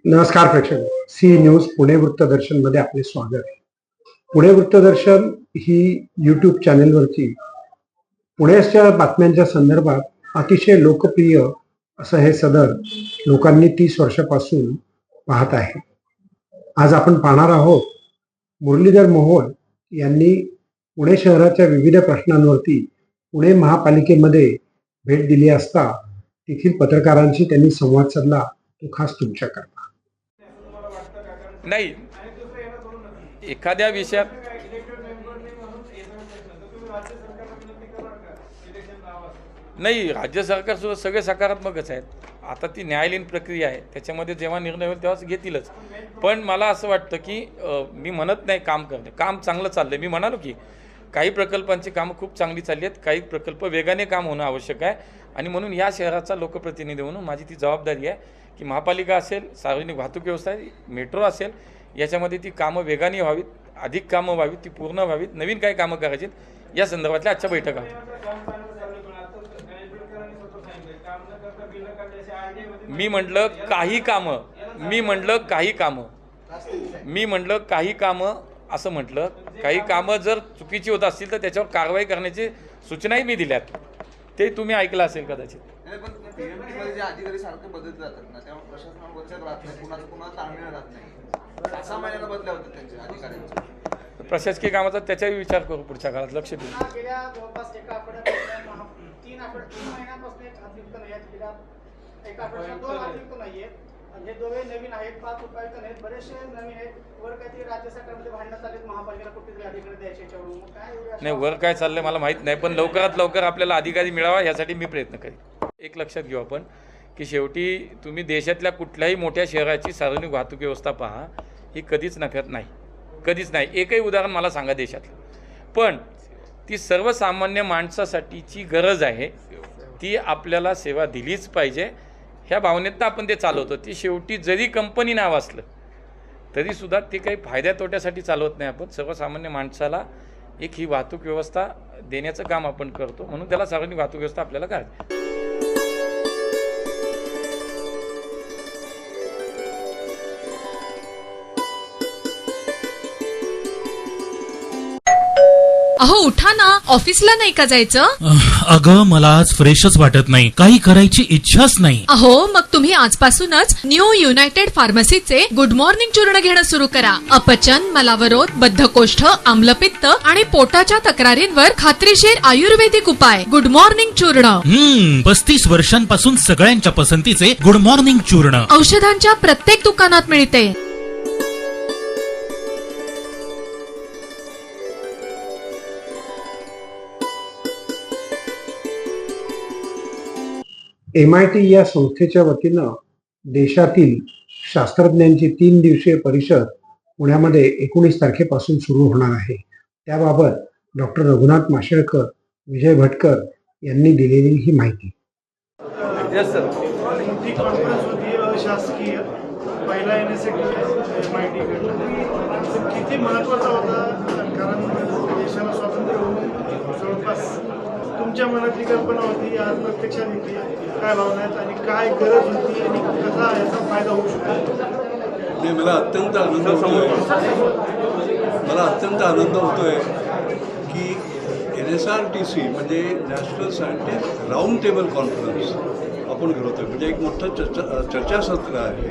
नमस्कार प्रेक्षक, C news Pune वृत्तदर्शन मध्ये आपले स्वागत आहे. पुणे वृत्तदर्शन ही यूट्यूब चॅनेलवरती पुण्याच्या बातम्यांच्या संदर्भात अतिशय लोकप्रिय असं हे सदर लोकांनी 30 वर्षापासून पाहत आहे. आज आपण पाहणार आहोत मुरलीधर मोहोळ यांनी पुणे शहराच्या विविध प्रश्नांवरती पुणे महापालिकेमध्ये भेट दिली असता तेथील पत्रकारांशी त्यांनी संवाद साधला, तो खास तुमच्याकरता. नाही, एखाद्या विषयात नाही, राज्य सरकार सुद्धा सगळे सकारात्मकच आहेत. आता ती न्यायालयीन प्रक्रिया आहे, त्याच्यामध्ये जेव्हा निर्णय होईल तेव्हाच घेतीलच. पण मला असं वाटतं की मी म्हणत नाही काम करणे, काम चांगलं चाललं आहे. मी म्हणालो की काही प्रकल्पांची कामं खूप चांगली चालली आहेत, काही प्रकल्प वेगाने काम होणं आवश्यक आहे. आणि म्हणून या शहराचा लोकप्रतिनिधी म्हणून माझी ती जबाबदारी आहे की महापालिका असेल, सार्वजनिक वाहतूक व्यवस्था, मेट्रो असेल, याच्यामध्ये ती कामं वेगाने व्हावीत, अधिक कामं व्हावीत, ती पूर्ण व्हावीत, नवीन काही कामं करायची या संदर्भातल्या आजच्या बैठका. मी म्हटलं काही कामं असं म्हटलं, काही कामं जर चुकीची होत असतील तर त्याच्यावर कारवाई करण्याची सूचनाही मी दिल्यात. ते तुम्ही ऐकलं असेल कदाचित. अधिकारी सारखे बदलत जातात ना, त्यामुळे प्रशासनावर बदलत राहत नाही, कुणाला ताळमेळ राहत नाही. 6 महिन्याला बदल्या होतात त्यांच्या अधिकाऱ्यांचे. प्रशासकीय कामाचा त्याचाही विचार करू, पुढच्या काळात लक्ष देऊ. गेल्या जवळपास एका आठवड्यात 3 महिन्यापासून एक अतिरिक्त नाही आहेत. एका आठवड्यात 2 अतिरिक्त नाही आहेत. हे दोघे नवीन आहेत, 5 उपायुक्त नाहीत, बरेचसे नवीन आहेत. वर काहीतरी राज्य सरकारमध्ये भांडणं चाललेत, महापालिकेला कुठे अधिकारी द्यायचे याच्यावरून काय नाही, वर काय चाललंय मला माहीत नाही, पण लवकरात लवकर आपल्याला अधिकारी मिळावा यासाठी मी प्रयत्न करेन. एक लक्षात घेऊ आपण की शेवटी तुम्ही देशातल्या कुठल्याही मोठ्या शहराची सार्वजनिक वाहतूक व्यवस्था पहा, ही कधीच नफ्यात नाही, कधीच नाही. एकही उदाहरण मला सांगा देशातलं. पण ती सर्वसामान्य माणसासाठीची गरज आहे, ती आपल्याला सेवा दिलीच पाहिजे ह्या भावनेतनं आपण ते चालवतो. ती शेवटी जरी कंपनी नाव असलं तरीसुद्धा ते काही फायद्या तोट्यासाठी चालवत नाही. आपण सर्वसामान्य माणसाला एक ही वाहतूक व्यवस्था देण्याचं काम आपण करतो, म्हणून त्याला सार्वजनिक वाहतूक व्यवस्था आपल्याला करायची. अहो उठा ना, ऑफिसला नाही का जायचं? अगं मला आज फ्रेशच वाटत नाही, काही करायची इच्छाच नाही. अहो मग तुम्ही आजपासूनच न्यू युनायटेड फार्मसीचे गुड मॉर्निंग चूर्ण घेणं सुरू करा. अपचन, मलावरोध, बद्धकोष्ठ, आम्लपित्त आणि पोटाच्या तक्रारींवर खात्रीशीर आयुर्वेदिक उपाय. गुड मॉर्निंग चूर्ण. 35 वर्षांपासून सगळ्यांच्या पसंतीचे गुड मॉर्निंग चूर्ण औषधांच्या प्रत्येक दुकानात मिळते. MIT या संस्थेच्या वतीनं देशातील शास्त्रज्ञांची 3 दिवसीय परिषद पुण्यामध्ये 19 तारखेपासून सुरू होणार आहे. त्याबाबत डॉक्टर रघुनाथ माशेलकर, विजय भटकर यांनी दिलेली ही माहिती. मोठी कॉन्फरन्स होती अशासकीय, पहिला MIT किती महत्त्वाचा होता, कारण देशाला स्वातंत्र्य होऊन जवळपास तुमच्या मनातली कल्पना होती, आज प्रत्यक्षात येते. काय भावना आहेत आणि काय गरज होती आणि कसा याचा फायदा होऊ शकतो? मला अत्यंत आनंद होतोय की NSRTC म्हणजे national scientist round table conference आपण घडवतोय. म्हणजे एक मोठं चर्चासत्र आहे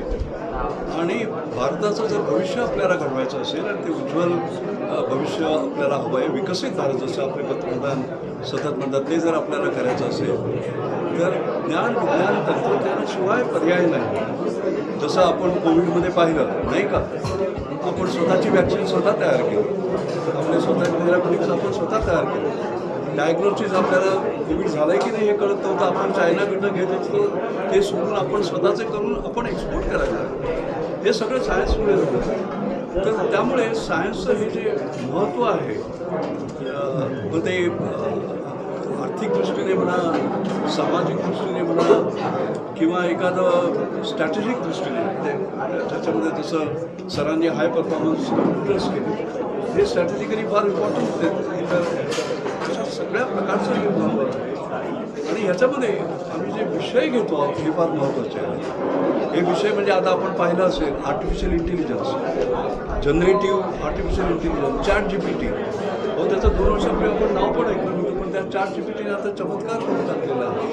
आणि भारताचं जर भविष्य आपल्याला घडवायचं असेल आणि ते उज्ज्वल भविष्य आपल्याला हवं आहे, विकसित भारत जसं आपले पंतप्रधान सतत म्हणतात, ते जर आपल्याला करायचं असेल तर ज्ञान, विज्ञान, तंत्रज्ञानाशिवाय पर्याय नाही. जसं आपण कोविडमध्ये पाहिलं नाही का, आपण स्वतःची वॅक्सिन स्वतः तयार केली, आपले स्वतःचे थेरॅप्युटिक्स आपण स्वतः तयार केले. डायग्नोसिस आपल्याला कोविड झालं की नाही हे कळत नव्हतं, आपण चायनाकडनं घेत असतो, ते सोडून आपण स्वतःचे करून आपण एक्सपोर्ट करायला. हे सगळं सायन्समुळे झालं. तर त्यामुळे सायन्सचं हे जे महत्त्व आहे, मग ते आर्थिक दृष्टीने म्हणा, सामाजिक दृष्टीने म्हणा, किंवा एखादं स्ट्रॅटेजिक दृष्टीने, त्याच्यामध्ये जसं सरांनी हाय परफॉर्मन्स कम्प्युटर्स केले, हे स्ट्रॅटेजिकली फार इम्पॉर्टंट होते. अशा सगळ्या प्रकारचं हे महत्त्व आहे. आणि ह्याच्यामध्ये आम्ही जे विषय घेतो आहोत हे फार महत्त्वाचे आहे. हे विषय म्हणजे आता आपण पाहिलं असेल artificial intelligence, generative artificial intelligence, ChatGPT. हो, त्याचं 2 वर्षापूर्वी आपण नाव पण ऐकलं नव्हतं, पण त्या ChatGPTने आता चमत्कार करून टाकलेला आहे.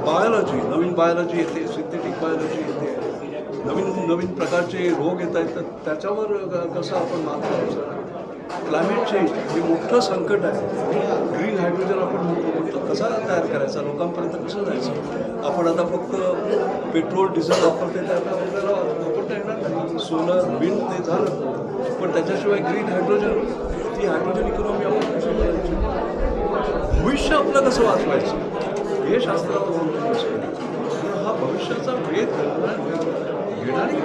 बायोलॉजी, नवीन बायोलॉजी येते, सिंथेटिक बायोलॉजी येते, नवीन प्रकारचे रोग येत आहेत, तर त्याच्यावर कसं आपण मात करायचं. क्लायमेट चेंज हे मोठं संकट आहे. ग्रीन हायड्रोजन आपण म्हणतो, कसा तयार करायचा, लोकांपर्यंत कसं जायचं. आपण आता फक्त पेट्रोल डिझेल वापरते, त्याला आपल्याला वापरता येणार नाही. सोलर विंड ते झालं, पण त्याच्याशिवाय ग्रीन हायड्रोजन, ती हायड्रोजन इकॉनॉमी आपण कशी करायची. भविष्य आपलं कसं वाचवायचं हे शास्त्रावर हा भविष्याचा वेध घेणारी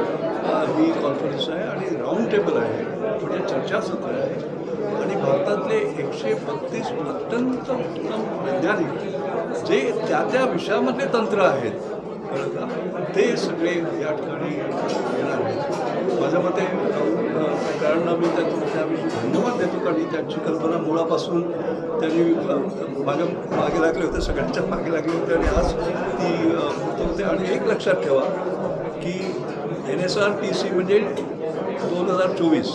ही कॉन्फरन्स आहे आणि राऊंड टेबल आहे, म्हणजे चर्चासत्र आहे. आणि भारतातले 132 अत्यंत उत्तम वैज्ञानिक जे त्या विषयामधले तंत्र आहेत, कळलं का, ते सगळे या ठिकाणी येणार आहेत. माझ्या मते कारण मी त्याविषयी धन्यवाद देतो, कारण त्यांची कल्पना मुळापासून त्यांनी माझ्या मागे लागले होते, सगळ्यांच्या मागे लागले होते आणि आज ती होते. आणि एक लक्षात ठेवा की NSRTC म्हणजे 2024,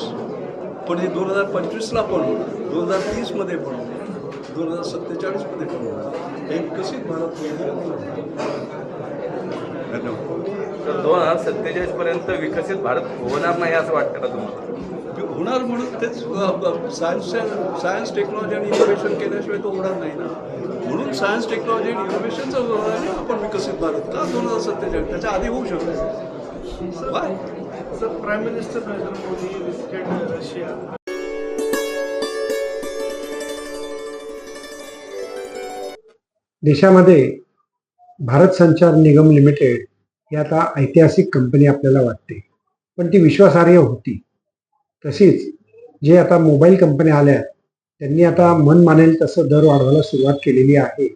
पण हे 2025ला पण होणार, 2030मध्ये पण होणार, 2047मध्ये पण होणार. हे विकसित भारत धन्यवाद. 2047पर्यंत विकसित भारत होणार नाही असं वाटतं का तुम्हाला? होणार म्हणून तेच सायन्स टेक्नॉलॉजी आणि इनोव्हेशन केल्याशिवाय तो होणार नाही ना. म्हणून सायन्स टेक्नॉलॉजी आणि इनोव्हेशनचा जोराने आपण विकसित भारत का 2047, त्याच्या आधी होऊ शकतो. Sir, prime minister Narendra Modi visited Russia. देशामध्ये भारत संचार निगम लिमिटेड ही आता ऐतिहासिक कंपनी आपल्याला वाटते, पण ती विश्वासार्ह होती. तशीच जे आता मोबाईल कंपन्या आल्या त्यांनी आता मन मानेल तसं दर वाढवायला सुरुवात केलेली आहे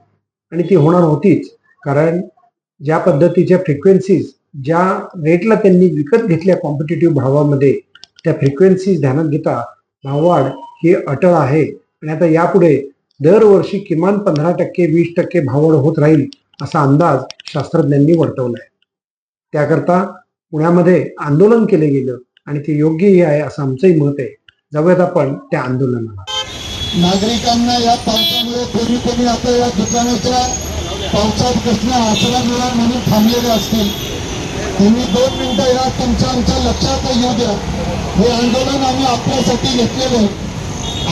आणि ती होणार होतीच. कारण ज्या पद्धतीच्या फ्रिक्वेन्सीज, ज्या रेटला त्यांनी विकत घेतल्या कॉम्पिटेटिव्ह भावामध्ये, त्या फ्रिक्वेन्सीज ध्यानात घेता भाववाढ ही अटळ आहे. आणि आता यापुढे दरवर्षी किमान 15% 20% भाववाढ होत राहील असा अंदाज शास्त्रज्ञांनी वर्तवला आहे. त्याकरता पुण्यामध्ये आंदोलन केलं गेलं आणि ते योग्यही आहे असं आमचंही मत आहे. जाऊयात आपण त्या आंदोलनाला. नागरिकांना या पावसामुळे कोणी आता या दुकानाच्या पावसात कसला आसरा मिळाला म्हणून थांबलेले असतील. तुम्ही 2 मिनिटं या तुमच्या आमच्या लक्षात येऊ द्या. हे आंदोलन आम्ही आपल्यासाठी घेतलेलं आहे.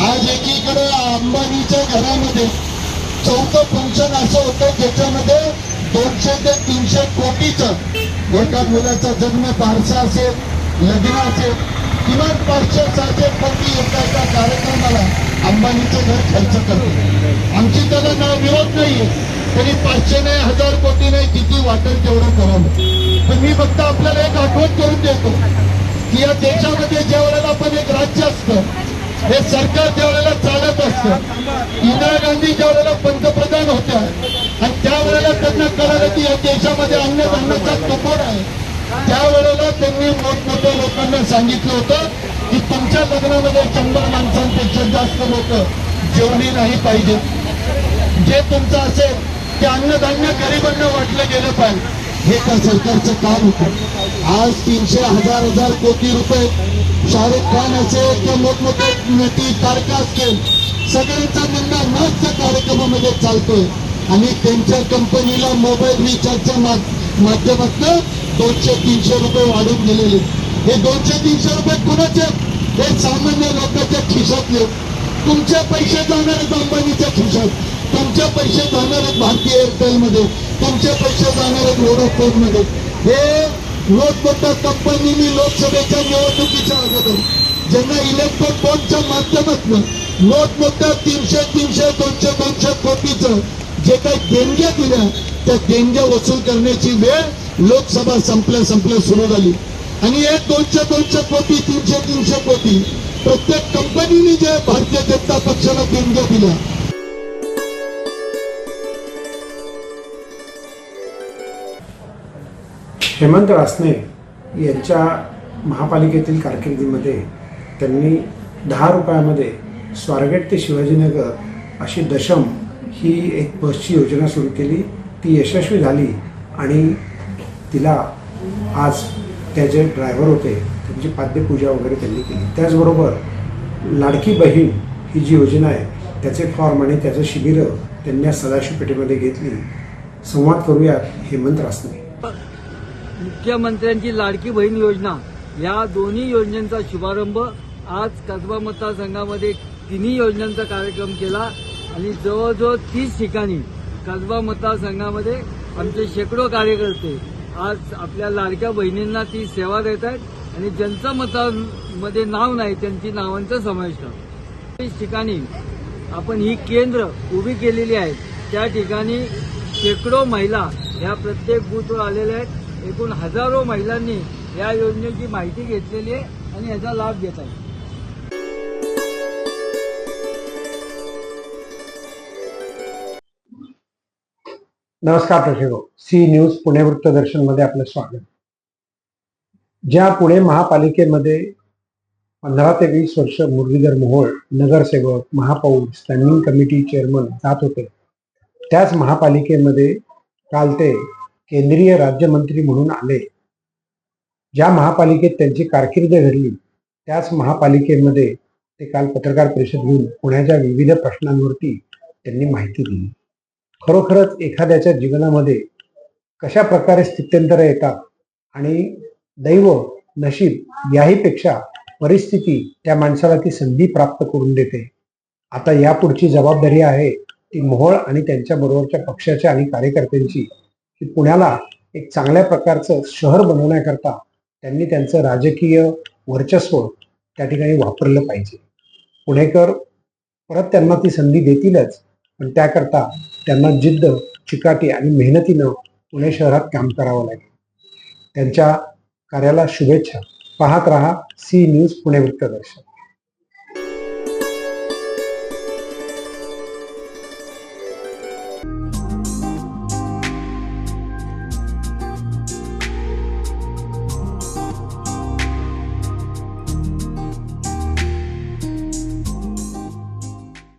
आज एकीकडे अंबानीच्या घरामध्ये 4थं फंक्शन असं होतं ज्याच्यामध्ये 200 ते 300 कोटीचं एका मुलाचा जन्म, बारसा असेल, लग्न असेल, किमान 500-600 कोटी एका कार्यक्रमाला अंबानीचं घर खर्च करतो. आमची त्याला नाव विरोध नाहीये, तरी 500 नाही, 1000 कोटी नाही, किती वाटेल तेवढं करावं. पण मी फक्त आपल्याला एक आठवण करून देतो की या देशामध्ये ज्या वेळेला पण एक राज्य असतं, हे सरकार ज्या वेळेला चालत असतं, इंदिरा गांधी ज्या वेळेला पंतप्रधान होत्या आणि त्यावेळेला त्यांना कळालं की या देशामध्ये अन्नधान्याचा तुटवडा आहे, त्यावेळेला त्यांनी मोठमोठ्या लोकांना सांगितलं होतं की तुमच्या लग्नामध्ये 100 माणसांपेक्षा जास्त लोक जेवणी नाही पाहिजे. जे तुमचं असेल ते अन्नधान्य गरिबांना वाटलं गेलं पाहिजे. हे त्या सरकारचं काम होतं. आज 300,000 कोटी रुपये शाहरुख खान असेल किंवा मोठमोठे नटी तारका असतील, सगळ्यांचा धंदा नाच त्या कार्यक्रमामध्ये चालतोय आणि त्यांच्या कंपनीला मोबाईल रिचार्जच्या माध्यमातून 200-300 रुपये वाढून दिलेले. हे 200-300 रुपये कुणाचे? हे सामान्य लोकांच्या खिशातले. तुमचे पैसे जाणार आहेत अंबानीच्या खिशात, तुमचे पैसे जाणार आहेत भारतीय एअरटेलमध्ये, तुमचे पैसे जाणार आहेत व्होडाफोनमध्ये. हे मोठमोठ्या कंपनीनी लोकसभेच्या निवडणुकीच्या अगोदर ज्यांना इलेक्ट्रॉनिक बॉन्डच्या माध्यमातून मोठमोठ्या 300-200 कोटीचं जे काही देणग्या दिल्या, त्या देणग्या वसूल करण्याची वेळ लोकसभा संपल्या सुरू झाली. आणि हे 200 कोटी 300 कोटी प्रत्येक कंपनीने जे भारतीय जनता पक्षाला देणग्या दिल्या. हेमंत रासने यांच्या महापालिकेतील कारकिर्दीमध्ये त्यांनी 10 रुपयामध्ये स्वारगेट ते शिवाजीनगर अशी दशम ही एक बसची योजना सुरू केली, ती यशस्वी झाली आणि तिला आज त्या जे ड्रायव्हर होते त्यांची पाद्यपूजा वगैरे त्यांनी केली. त्याचबरोबर लाडकी बहीण ही जी योजना आहे त्याचे फॉर्म आणि त्याचं शिबिरं त्यांनी आज सदाशिव पेठेमध्ये घेतली. संवाद करूयात हेमंत रासने. मुख्यमंत्र्यांची लाडकी बहीण योजना या दोन्ही योजनांचा शुभारंभ आज कसबा मतदारसंघामध्ये तिन्ही योजनांचा कार्यक्रम केला आणि जवळजवळ 30 ठिकाणी कसबा मतदारसंघामध्ये आमचे शेकडो कार्यकर्ते आज आपल्या लाडक्या बहिणींना ती सेवा देत आहेत आणि ज्यांचं मतदारमध्ये नाव नाही त्यांची नावांचा समावेश करतो. 30 ठिकाणी आपण ही केंद्र उभी केलेली आहेत. त्या ठिकाणी शेकडो महिला ह्या प्रत्येक बूथवर आलेल्या आहेत. एकूण हजारो महिलांनी या योजनेची माहिती घेतलेली आहे आणि याचा लाभ घेत आहे. नमस्कार प्रेक्षको, सी न्यूज पुणे वृत्तदर्शनमध्ये आपलं स्वागत. ज्या पुणे महापालिकेमध्ये 15 ते 20 वर्ष मुरलीधर मोहोळ नगरसेवक, महापौर, स्टँडिंग कमिटी चेअरमन जात होते, त्याच महापालिकेमध्ये काल ते केंद्रीय राज्यमंत्री म्हणून आले. ज्या महापालिकेत त्यांची कारकीर्द घडली त्याच महापालिकेमध्ये ते काल पत्रकार परिषद घेऊन पुण्याच्या विविध प्रश्नांवरती त्यांनी माहिती दिली. खरोखरच एखाद्याच्या जीवनामध्ये कशा प्रकारे स्थित्यंतर येतात आणि दैव, नशीब याहीपेक्षा परिस्थिती त्या माणसाला ती संधी प्राप्त करून देते. आता यापुढची जबाबदारी आहे ती मोहोळ आणि त्यांच्या बरोबरच्या पक्षाच्या आणि कार्यकर्त्यांची, की पुण्याला एक चांगल्या प्रकारचं शहर बनवण्याकरता त्यांनी त्यांचं राजकीय वर्चस्व त्या ठिकाणी वापरलं पाहिजे. पुणेकर परत त्यांना ती संधी देतीलच, पण त्याकरता त्यांना जिद्द, चिकाटी आणि मेहनतीनं पुणे शहरात काम करावं लागेल. त्यांच्या कार्याला शुभेच्छा. पाहत रहा सी न्यूज पुणे वृत्तदर्शन.